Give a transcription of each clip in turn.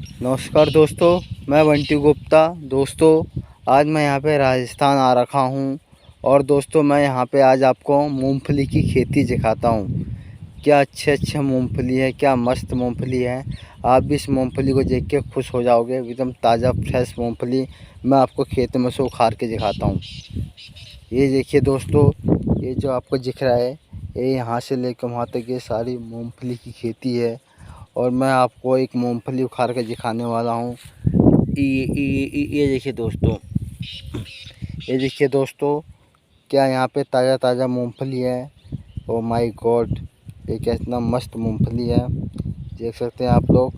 नमस्कार दोस्तों, मैं बंटी गुप्ता। दोस्तों, आज मैं यहाँ पे राजस्थान आ रखा हूँ और दोस्तों मैं यहाँ पे आज आपको मूंगफली की खेती दिखाता हूँ। क्या अच्छे मूंगफली है, क्या मस्त मूंगफली है। आप भी इस मूंगफली को देख के खुश हो जाओगे। एकदम ताज़ा फ्रेश मूंगफली मैं आपको खेत में से उखाड़ के दिखाता हूँ। ये देखिए दोस्तों, ये जो आपको दिख रहा है, ये यहाँ से लेकर वहाँ तक ये सारी मूंगफली की खेती है। और मैं आपको एक मूंगफली उखाड़ के दिखाने वाला हूँ। ये देखिए दोस्तों, ये देखिए दोस्तों, क्या यहाँ पे ताज़ा ताज़ा मूंगफली है। ओ माय गॉड, ये कितना मस्त मूंगफली है, देख सकते हैं आप लोग।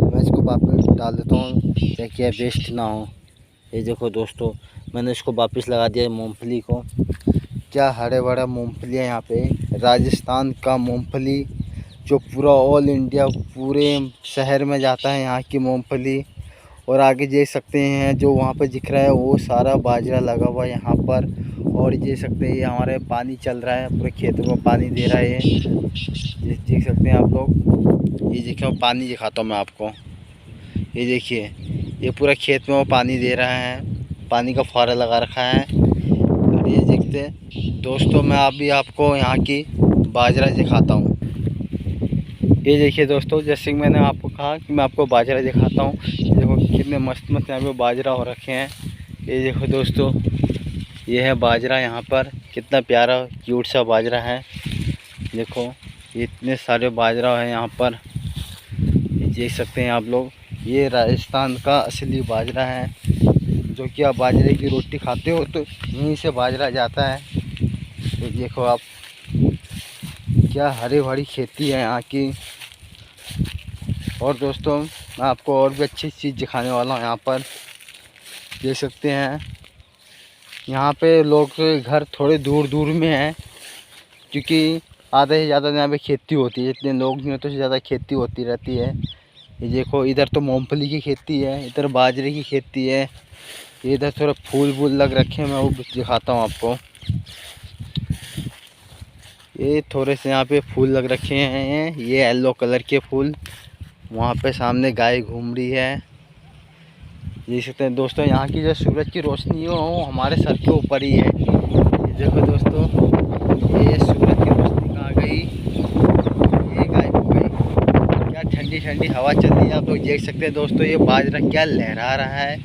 मैं इसको वापस डाल देता हूँ ताकि वेस्ट ना हो। ये देखो दोस्तों, मैंने इसको वापस लगा दिया मूंगफली को। क्या हरे भरा मूंगफली है यहाँ पे। राजस्थान का मूंगफली जो पूरा ऑल इंडिया पूरे शहर में जाता है, यहाँ की मूंगफली। और आगे देख सकते हैं जो वहाँ पर दिख रहा है वो सारा बाजरा लगा हुआ है यहाँ पर। और देख सकते हैं ये हमारे पानी चल रहा है, पूरे खेतों को पानी दे रहा है। ये देख सकते हैं आप लोग। ये देखिए, मैं पानी दिखाता हूँ मैं आपको। ये देखिए, ये पूरा खेत में वो पानी दे रहा है, पानी का फव्वारा लगा रखा है। और ये देखते हैं दोस्तों, मैं अभी आपको यहाँ की बाजरा दिखाता हूँ। ये देखिए दोस्तों, जैसे कि मैंने आपको कहा कि मैं आपको बाजरा दिखाता हूँ। देखो कितने मस्त मस्त यहाँ पे बाजरा हो रखे हैं। ये देखो दोस्तों, ये है बाजरा यहाँ पर। कितना प्यारा क्यूट सा बाजरा है। देखो ये इतने सारे बाजरा है यहाँ पर, ये देख सकते हैं आप लोग। ये राजस्थान का असली बाजरा है, जो कि आप बाजरे की रोटी खाते हो तो यहीं से बाजरा जाता है। ये देखो आप, क्या हरी भरी खेती है यहाँ की। और दोस्तों, मैं आपको और भी अच्छी चीज़ दिखाने वाला हूँ यहाँ पर। देख सकते हैं यहाँ पे लोग के घर थोड़े दूर दूर में हैं, क्योंकि आधे से ज़्यादा यहाँ पे खेती होती है। इतने लोग नहीं होते, तो ज़्यादा खेती होती रहती है। ये देखो, इधर तो मूंगफली की खेती है, इधर बाजरे की खेती है। इधर थोड़ा फूल वूल लग रखे हैं, मैं वो दिखाता हूँ आपको। ये थोड़े से यहाँ पे फूल लग रखे हैं, ये येलो कलर के फूल। वहाँ पे सामने गाय घूम रही है। देख सकते हैं दोस्तों, यहाँ की जो सूरज की रोशनी है वो हमारे सर के ऊपर ही है। ये देखो दोस्तों, ये सूरज की रोशनी कहाँ गई, ये गायब हो गई। क्या ठंडी ठंडी हवा चल रही है, आप लोग देख सकते हैं दोस्तों। ये बाजरा क्या लहरा रहा है,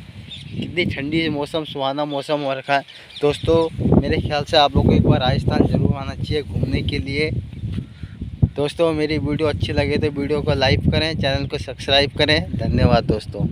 कितनी ठंडी मौसम, सुहाना मौसम हो रखा है। दोस्तों मेरे ख्याल से आप लोगों को एक बार राजस्थान ज़रूर आना चाहिए घूमने के लिए। दोस्तों मेरी वीडियो अच्छी लगे तो वीडियो को लाइक करें, चैनल को सब्सक्राइब करें। धन्यवाद दोस्तों।